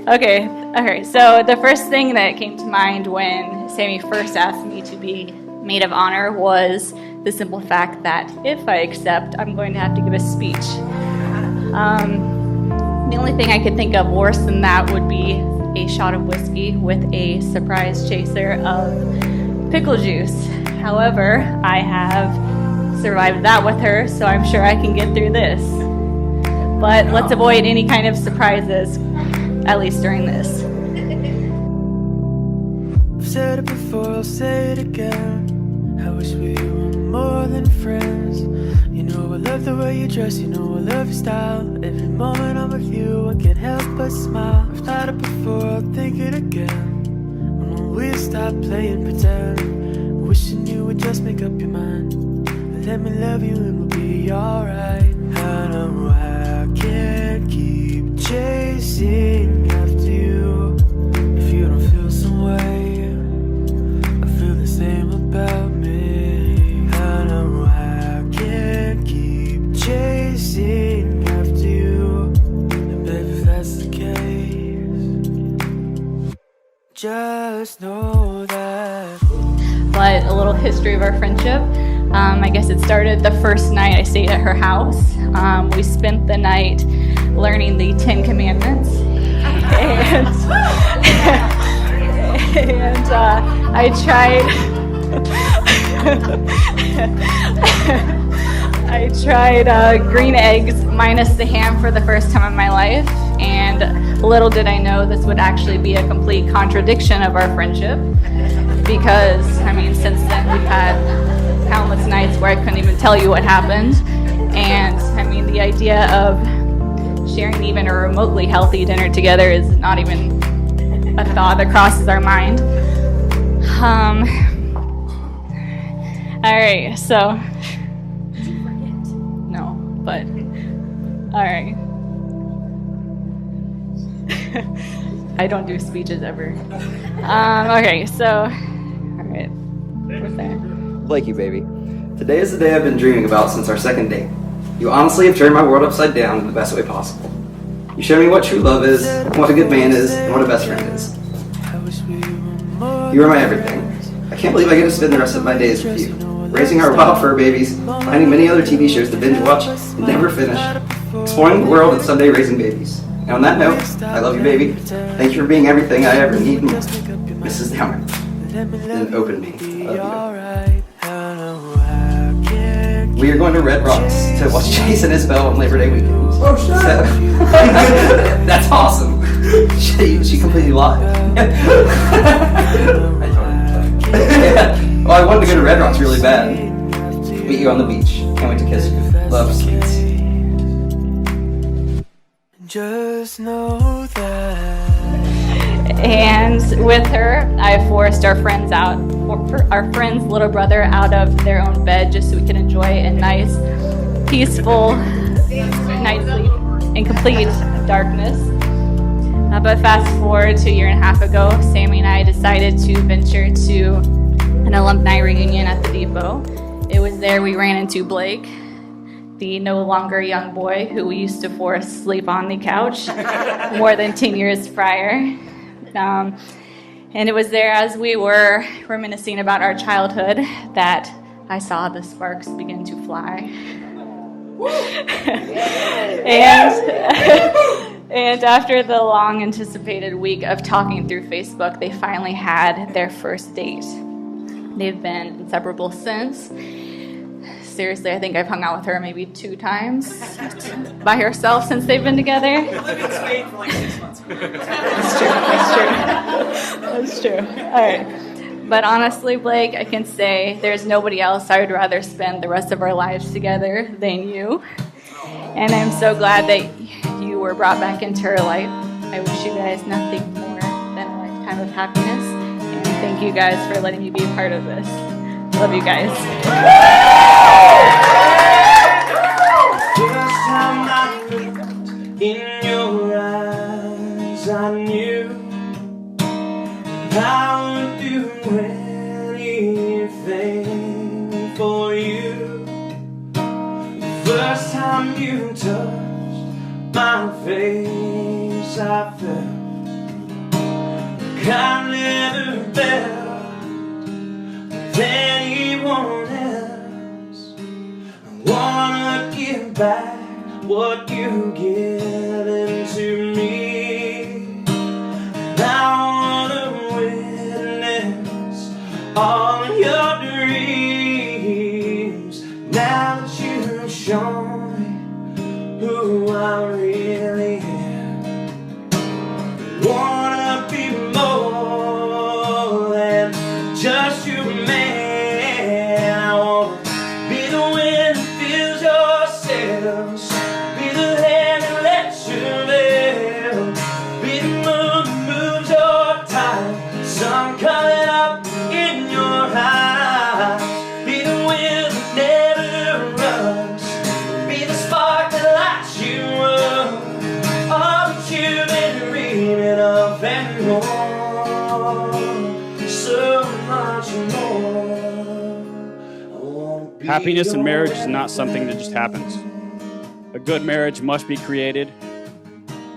Okay, so the first thing that came to mind when Samie first asked me to be maid of honor was the simple fact that if I accept, I'm going to have to give a speech. The only thing I could think of worse than that would be a shot of whiskey with a surprise chaser of pickle juice. However, I have survived that with her, so I'm sure I can get through this. But let's avoid any kind of surprises, at least during this. I've said it before, I'll say it again. I wish we were more than friends. You know I love the way you dress, you know I love your style. Every moment I'm with you, I can't help but smile. I've thought it before, I'll think it again. When we stop playing pretend, wishing you would just make up your mind. Let me love you and we'll be alright. I know I can't keep chasing after you if you don't feel some way. I feel the same about me. I know I can't keep chasing after you, and baby, if that's the case, just know that. But a little history of our friendship. I guess it started the first night I stayed at her house. We spent the night learning the 10 Commandments. And I tried green eggs minus the ham for the first time in my life. And little did I know this would actually be a complete contradiction of our friendship. Because, since then we've had countless nights where I couldn't even tell you what happened. And, the idea of sharing even a remotely healthy dinner together is not even a thought that crosses our mind. Alright, so... No, but... Alright. I don't do speeches ever. Okay, so... Alright. What's there? Blakey, baby. Today is the day I've been dreaming about since our second date. You honestly have turned my world upside down in the best way possible. You showed me what true love is, what a good man is, and what a best friend is. You are my everything. I can't believe I get to spend the rest of my days with you, raising our wild fur babies, finding many other TV shows to binge watch and never finish, exploring the world and someday raising babies. And on that note, I love you, baby. Thank you for being everything I ever need and more. Mrs. Downard. Then open me. I love you. We are going to Red Rocks to watch Chase and Isabel on Labor Day weekend. Oh, shut up! That's awesome. She completely lied. Well, I wanted to go to Red Rocks really bad. Meet you on the beach. Can't wait to kiss you. Love, sweets. Just know that. And with her, I forced our friend's little brother out of their own bed just so we can enjoy a nice, peaceful night's sleep in complete darkness. But fast forward to a year and a half ago, Samie and I decided to venture to an alumni reunion at the depot. It was there we ran into Blake, the no longer young boy who we used to force sleep on the couch more than 10 years prior. And it was there as we were reminiscing about our childhood that I saw the sparks begin to fly. And after the long anticipated week of talking through Facebook, they finally had their first date. They've been inseparable since. Seriously, I think I've hung out with her maybe 2 times by herself since they've been together. I've been in Spain for like 6 months. That's true. All right. But honestly, Blake, I can say there's nobody else I would rather spend the rest of our lives together than you. And I'm so glad that you were brought back into her life. I wish you guys nothing more than a lifetime of happiness. And thank you guys for letting me be a part of this. Love you guys. Just time I looked in your eyes, I knew I would do anything for you. The first time you touched my face, I felt I never felt with anyone else. I wanna give back what you've given to me. And I wanna witness all of your dreams. Now that you've shown me who I really am, I wanna be more than just your man. I wanna be the wind that fills your sails, be the hand that lets you live, be the moon that moves your tide, sun coming up in your eyes, be the wind that never runs, be the spark that lights you up, all that you've been dreaming of and more, so much more. I wanna be Happiness in your marriage is not something that just happens. A good marriage must be created.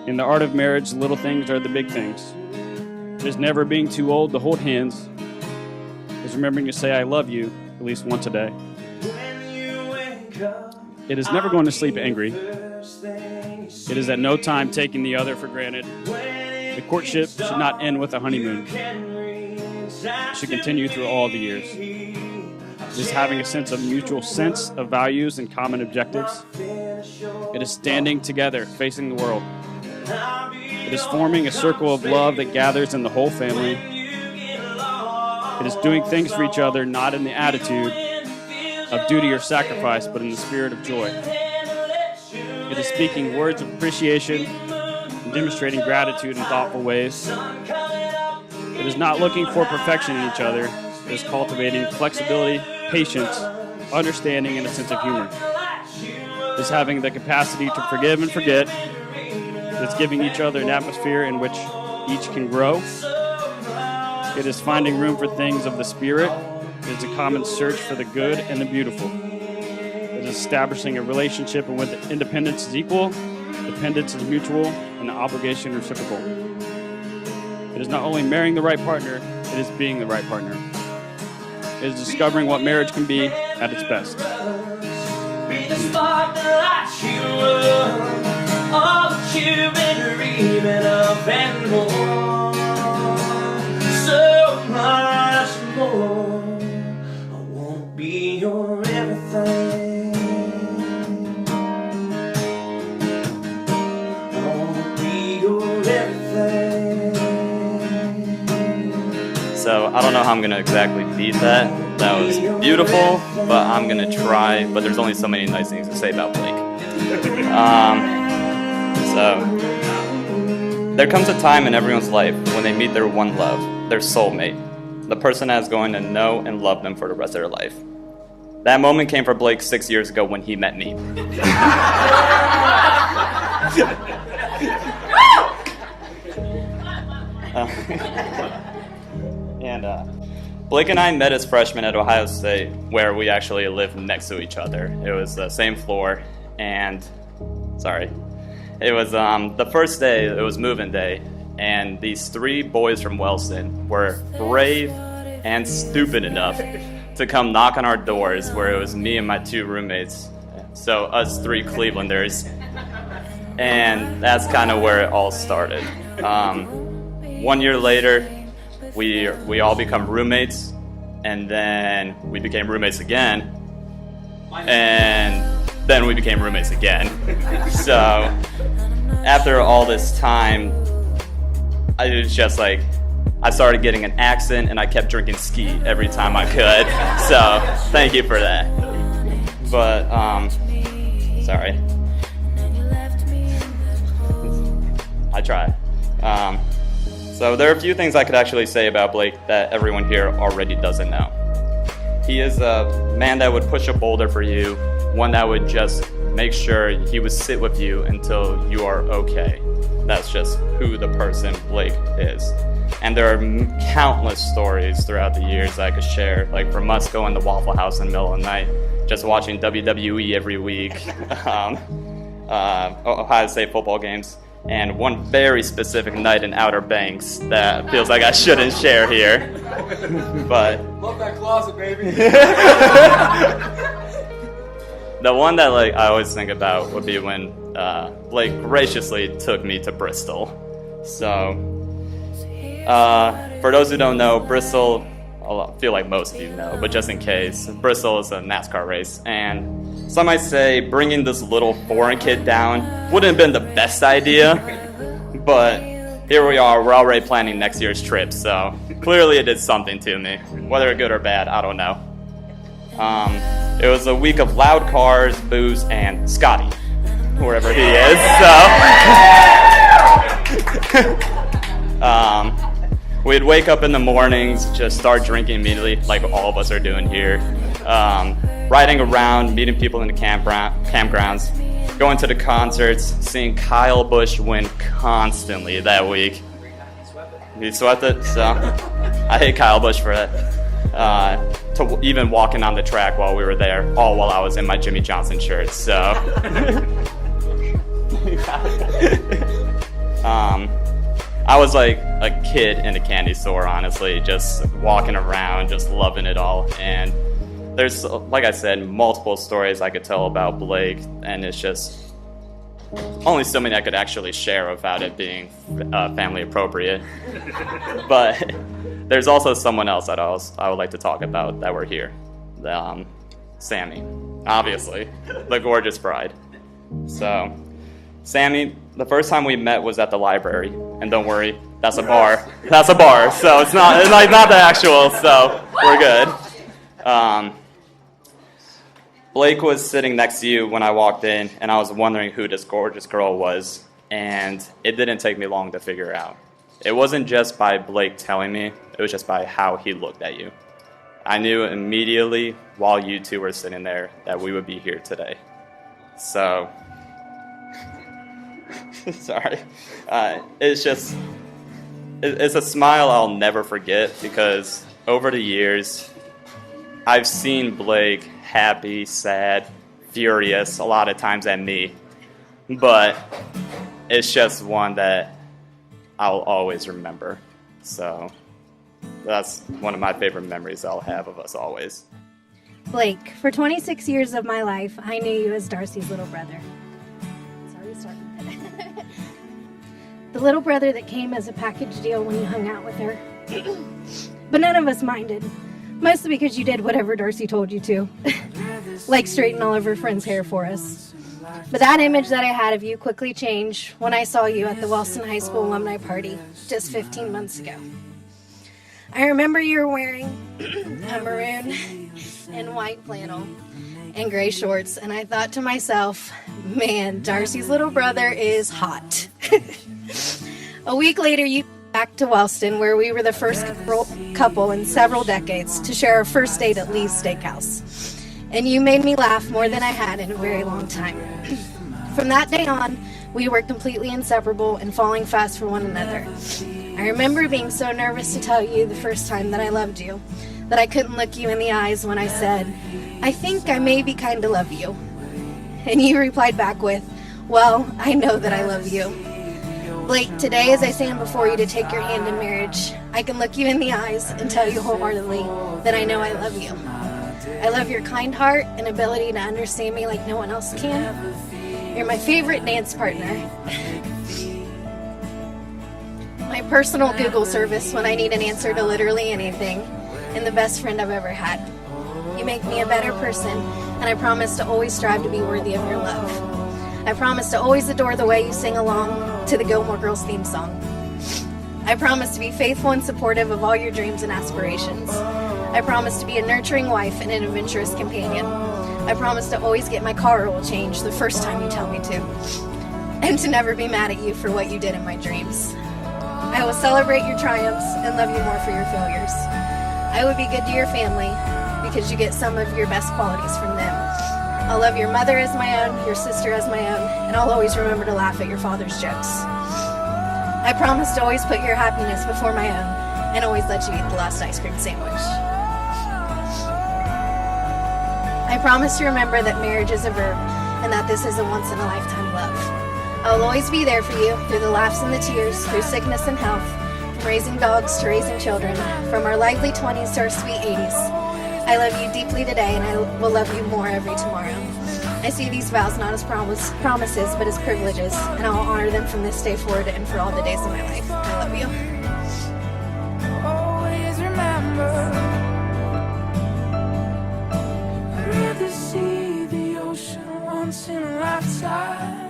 In the art of marriage, the little things are the big things. There's never being too old to hold hands. There's remembering to say I love you at least once a day. When you wake up, It is never going to sleep angry. It is at no time taking the other for granted. The courtship should not end with a honeymoon. It should continue through all the years. It is having a sense of mutual sense of values and common objectives. It is standing together, facing the world. It is forming a circle of love that gathers in the whole family. It is doing things for each other, not in the attitude of duty or sacrifice, but in the spirit of joy. It is speaking words of appreciation and demonstrating gratitude in thoughtful ways. It is not looking for perfection in each other. It is cultivating flexibility, patience, understanding, and a sense of humor. It is having the capacity to forgive and forget. It is giving each other an atmosphere in which each can grow. It is finding room for things of the spirit. It is a common search for the good and the beautiful. It is establishing a relationship in which independence is equal, dependence is mutual, and the obligation reciprocal. It is not only marrying the right partner, it is being the right partner. It is discovering what marriage can be at its best. be the spark that lights you up, all that you've been dreaming of and more, so much more. I won't be your everything. I won't be your everything. So I don't know how I'm gonna exactly beat that. That was beautiful, but I'm gonna try. But there's only so many nice things to say about Blake. So there comes a time in everyone's life when they meet their one love, their soulmate, the person that is going to know and love them for the rest of their life. That moment came for Blake 6 years ago when he met me. Blake and I met as freshmen at Ohio State, where we actually lived next to each other. It was the same floor, and it was the first day. It was move-in day, and these three boys from Wellston were brave and stupid enough to come knock on our doors, where it was me and my two roommates, so us three Clevelanders, and that's kind of where it all started. 1 year later, we all become roommates, and then we became roommates again, and then we became roommates again. So after all this time, I was just like, I started getting an accent, and I kept drinking ski every time I could. So thank you for that. But sorry, I try. So there are a few things I could actually say about Blake that everyone here already doesn't know. He is a man that would push a boulder for you, one that would just make sure he would sit with you until you are okay. That's just who the person Blake is. And there are countless stories throughout the years I could share, like from us going to Waffle House in the middle of the night, just watching WWE every week, Ohio State football games, and one very specific night in Outer Banks that feels like I shouldn't share here. But Love that closet, baby. the one that I always think about would be when Blake graciously took me to Bristol. So for those who don't know, Bristol, I feel like most of you know, but just in case, Bristol is a NASCAR race, and some might say bringing this little foreign kid down wouldn't have been the best idea, but here we are, we're already planning next year's trip, so clearly it did something to me. Whether good or bad, I don't know. It was a week of loud cars, booze, and Scotty, wherever he is, so... We'd wake up in the mornings, just start drinking immediately, like all of us are doing here. Riding around, meeting people in the campgrounds, going to the concerts, seeing Kyle Busch win constantly that week. He swept it, so I hate Kyle Busch for that. To even walking on the track while we were there, all while I was in my Jimmy Johnson shirt, so. I was like a kid in a candy store, honestly, just walking around, just loving it all. And there's, like I said, multiple stories I could tell about Blake, and it's just only so many I could actually share without it being family appropriate. But there's also someone else that I would like to talk about that we're here, Samie, obviously, the gorgeous bride. So, Samie, the first time we met was at the library, and don't worry, that's a bar. That's a bar, so it's not the actual, so we're good. Blake was sitting next to you when I walked in, and I was wondering who this gorgeous girl was, and it didn't take me long to figure out. It wasn't just by Blake telling me, it was just by how he looked at you. I knew immediately while you two were sitting there that we would be here today. So... Sorry. It's a smile I'll never forget, because over the years, I've seen Blake happy, sad, furious, a lot of times at me. But it's just one that I'll always remember. So that's one of my favorite memories I'll have of us always. Blake, for 26 years of my life, I knew you as Darcy's little brother. The little brother that came as a package deal when you hung out with her. But none of us minded. Mostly because you did whatever Darcy told you to. Like straighten all of her friends' hair for us. But that image that I had of you quickly changed when I saw you at the Wellston High School alumni party just 15 months ago. I remember you were wearing a maroon and white flannel and gray shorts, and I thought to myself, man, Darcy's little brother is hot. A week later, you came back to Wellston, where we were the first couple in several decades to share our first date at Lee's Steakhouse. And you made me laugh more than I had in a very long time. From that day on, we were completely inseparable and falling fast for one another. I remember being so nervous to tell you the first time that I loved you, that I couldn't look you in the eyes when I said, I think I maybe kind of love you. And you replied back with, well, I know that I love you. Blake, today as I stand before you to take your hand in marriage, I can look you in the eyes and tell you wholeheartedly that I know I love you. I love your kind heart and ability to understand me like no one else can. You're my favorite dance partner. My personal Google service when I need an answer to literally anything, and the best friend I've ever had. You make me a better person, and I promise to always strive to be worthy of your love. I promise to always adore the way you sing along to the Gilmore Girls theme song. I promise to be faithful and supportive of all your dreams and aspirations. I promise to be a nurturing wife and an adventurous companion. I promise to always get my car oil changed the first time you tell me to. And to never be mad at you for what you did in my dreams. I will celebrate your triumphs and love you more for your failures. I will be good to your family because you get some of your best qualities from them. I'll love your mother as my own, your sister as my own, and I'll always remember to laugh at your father's jokes. I promise to always put your happiness before my own and always let you eat the last ice cream sandwich. I promise to remember that marriage is a verb and that this is a once-in-a-lifetime love. I'll always be there for you through the laughs and the tears, through sickness and health, from raising dogs to raising children, from our lively 20s to our sweet 80s. I love you deeply today, and I will love you more every tomorrow. I see these vows not as promises, but as privileges, and I will honor them from this day forward and for all the days of my life. I love you. Always remember, I'd rather see the ocean once in a lifetime.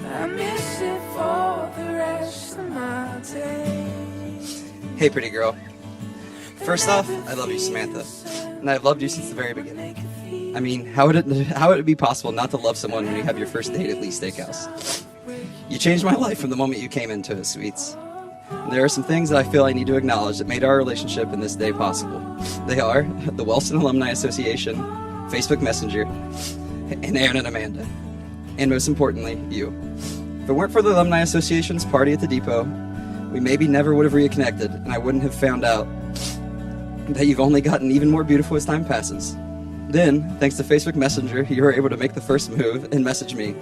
I miss it for the rest of my days. Hey, pretty girl. First off, I love you, Samantha, and I've loved you since the very beginning. I mean, how would it be possible not to love someone when you have your first date at Lee's Steakhouse? You changed my life from the moment you came into it, Sweets. And there are some things that I feel I need to acknowledge that made our relationship and this day possible. They are the Wellston Alumni Association, Facebook Messenger, and Aaron and Amanda. And most importantly, you. If it weren't for the Alumni Association's party at the depot, we maybe never would have reconnected, and I wouldn't have found out that you've only gotten even more beautiful as time passes. Then, thanks to Facebook Messenger, you were able to make the first move and message me.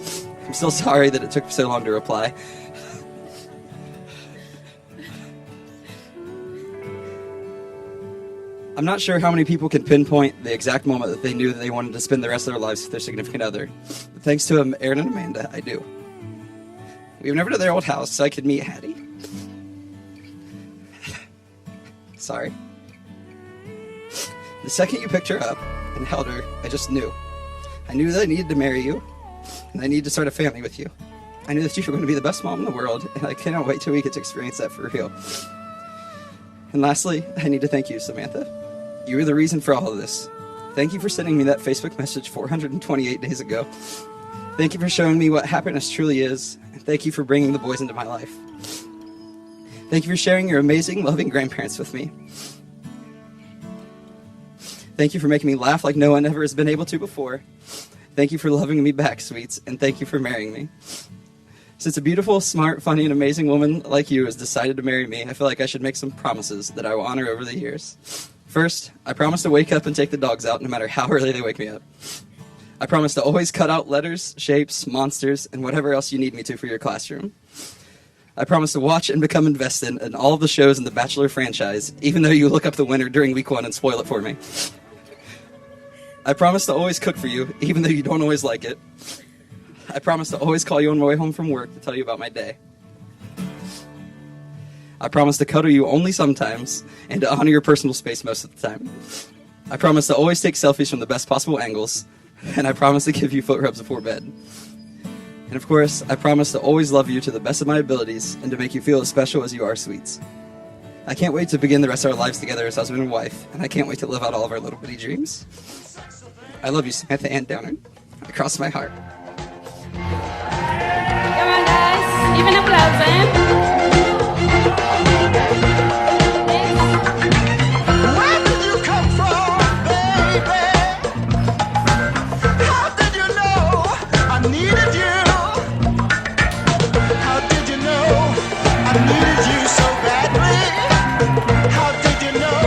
I'm still sorry that it took so long to reply. I'm not sure how many people can pinpoint the exact moment that they knew that they wanted to spend the rest of their lives with their significant other. But thanks to Aaron and Amanda, I do. We went over to their old house so I could meet Hattie. Sorry. The second you picked her up and held her, I just knew. I knew that I needed to marry you, and I needed to start a family with you. I knew that you were going to be the best mom in the world, and I cannot wait till we get to experience that for real. And lastly, I need to thank you, Samantha. You were the reason for all of this. Thank you for sending me that Facebook message 428 days ago. Thank you for showing me what happiness truly is, and thank you for bringing the boys into my life. Thank you for sharing your amazing, loving grandparents with me. Thank you for making me laugh like no one ever has been able to before. Thank you for loving me back, Sweets, and thank you for marrying me. Since a beautiful, smart, funny, and amazing woman like you has decided to marry me, I feel like I should make some promises that I will honor over the years. First, I promise to wake up and take the dogs out no matter how early they wake me up. I promise to always cut out letters, shapes, monsters, and whatever else you need me to for your classroom. I promise to watch and become invested in all of the shows in the Bachelor franchise, even though you look up the winner during week 1 and spoil it for me. I promise to always cook for you, even though you don't always like it. I promise to always call you on my way home from work to tell you about my day. I promise to cuddle you only sometimes and to honor your personal space most of the time. I promise to always take selfies from the best possible angles, and I promise to give you foot rubs before bed. And of course, I promise to always love you to the best of my abilities and to make you feel as special as you are, Sweets. I can't wait to begin the rest of our lives together as husband and wife, and I can't wait to live out all of our little bitty dreams. I love you, Samantha and Downard, across my heart. Come on, guys. Even applause, Where did you come from, baby? How did you know I needed you? How did you know I needed you so badly? How did you know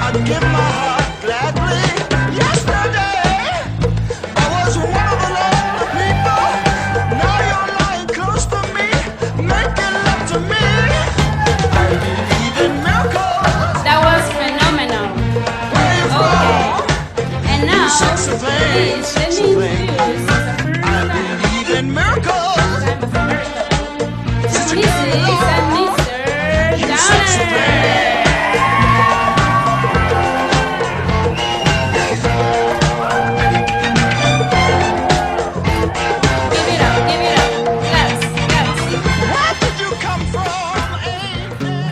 I'd give my heart gladly? Yesterday, I was one of the lonely people. Now you're lying close to me, making love to me. I believe in miracles. That was phenomenal. Where you from? And now, Sexy place, let sexy me place. introduce I believe in miracles. Since you Mrs. came along, and Mr. you sexy Downard. place. Give it up, give it up. Yes, yes. Where did you come from, angel?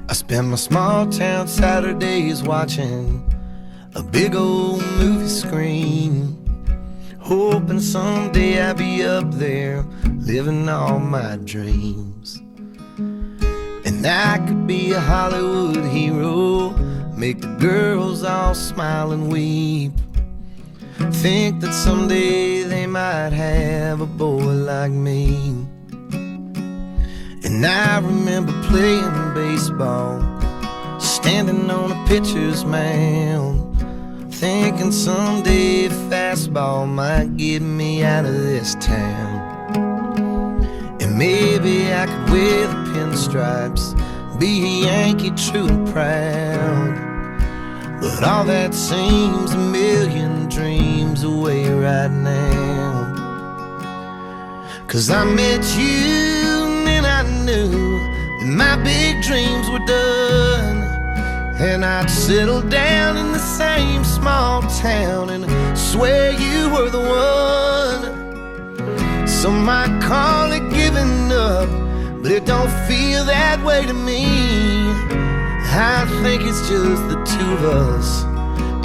I spend my small town Saturdays watching a big old movie screen, hoping someday I'll be up there living all my dreams. And I could be a Hollywood hero, make the girls all smile and weep, think that someday they might have a boy like me. And I remember playing baseball, standing on a pitcher's mound, thinking someday a fastball might get me out of this town. And maybe I could wear the pinstripes, be a Yankee true and proud. But all that seems a million dreams away right now. 'Cause I met you and I knew that my big dreams were done, and I'd settle down in the same small town and swear you were the one. Some might call it giving up, but it don't feel that way to me. I think it's just the two of us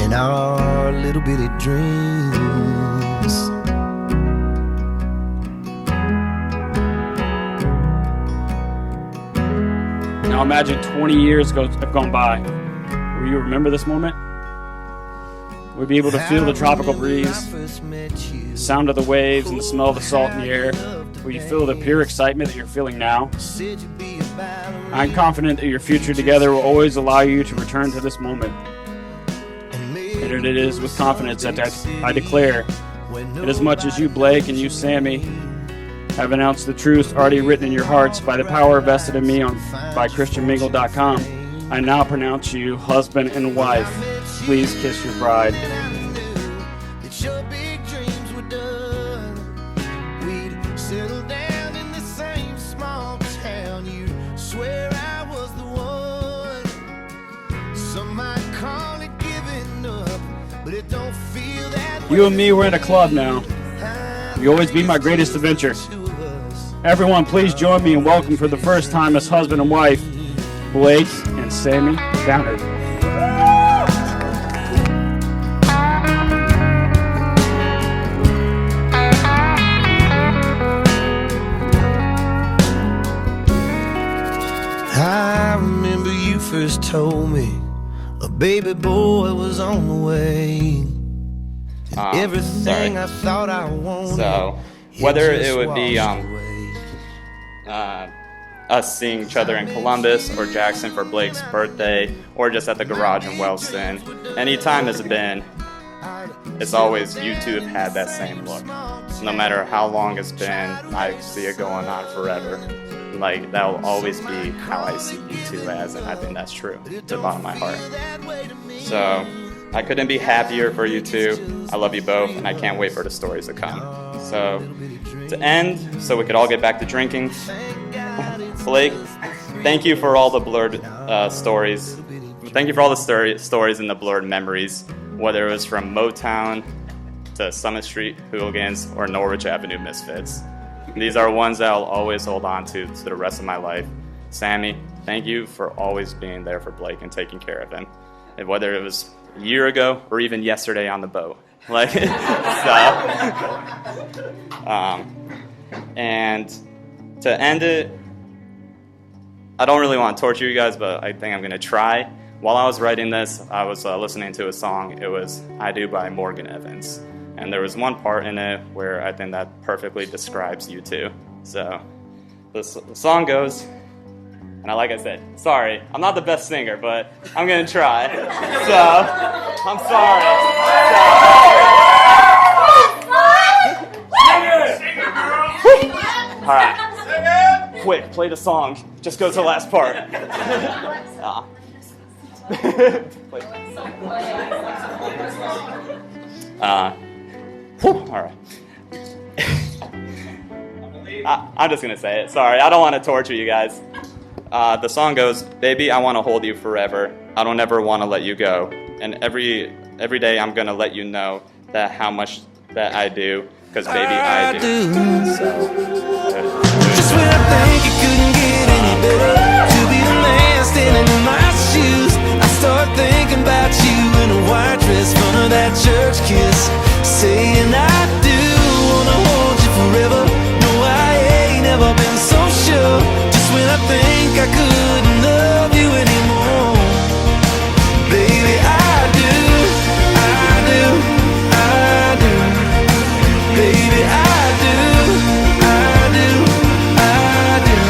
and our little bitty dreams. Now imagine 20 years have gone by. Will you remember this moment? We'll be able to feel the tropical breeze, the sound of the waves, and the smell of the salt in the air. Will you feel the pure excitement that you're feeling now? I'm confident that your future together will always allow you to return to this moment. And it is with confidence that I declare that as much as you, Blake, and you, Samie, have announced the truth already written in your hearts by the power vested in me by ChristianMingle.com, I now pronounce you husband and wife. Please kiss your bride. You and me, we're in a club now. You'll always be my greatest adventure. Everyone, please join me and welcome for the first time as husband and wife, Blake and Samie Downard. I remember you first told me a baby boy was on the way. Everything I thought I wanted. So, whether it would be us seeing each other in Columbus or Jackson for Blake's birthday, or just at the garage in Wellston, any time it's been, it's always you two have had that same look. No matter how long it's been, I see it going on forever. Like, that will always be how I see you two as, and I think that's true to the bottom of my heart. So, I couldn't be happier for you two. I love you both, and I can't wait for the stories to come. So, to end, so we could all get back to drinking, Blake, thank you for all the blurred stories. Thank you for all the stories and the blurred memories, whether it was from Motown to Summit Street Hooligans or Norwich Avenue Misfits. These are ones that I'll always hold on to the rest of my life. Samie, thank you for always being there for Blake and taking care of him. And whether it was a year ago or even yesterday on the boat. And to end it, I don't really want to torture you guys, but I think I'm going to try. While I was writing this, I was listening to a song. It was I Do by Morgan Evans. And there was one part in it where I think that perfectly describes you two. So the song goes, and like I said, sorry, I'm not the best singer, but I'm going to try. So, I'm sorry. All right. Quick, play the song. Just go to the last part. All right. I'm just going to say it. Sorry, I don't want to torture you guys. The song goes, baby, I want to hold you forever. I don't ever want to let you go. And every day I'm going to let you know that how much that I do. Because, baby, I do. Just when I think it couldn't get any better, to be the man standing in my shoes, I start thinking about you in a white dress, front of that church kiss, saying I do wanna hold you forever. No, I ain't never been so sure. Just when I think I couldn't love you anymore, baby, I do, I do, I do, baby, I do, I do, I do.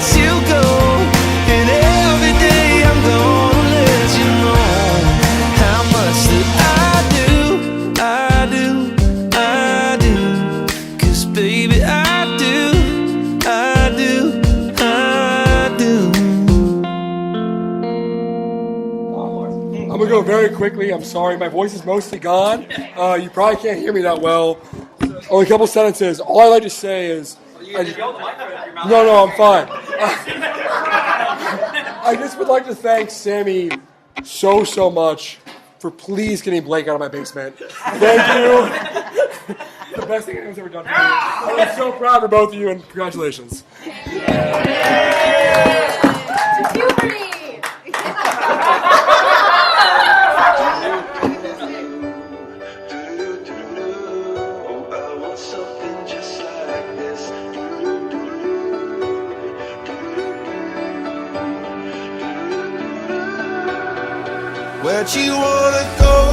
let you go. And every day I'm gonna let you know how much that I do. 'Cause baby, I do. I'm gonna go very quickly. I'm sorry, my voice is mostly gone. You probably can't hear me that well. Only a couple sentences. All I like to say is, no, I'm fine. I just would like to thank Samie so much for please getting Blake out of my basement. Thank you. The best thing anyone's ever done for me. I'm so proud of both of you, and congratulations. Where'd you wanna go?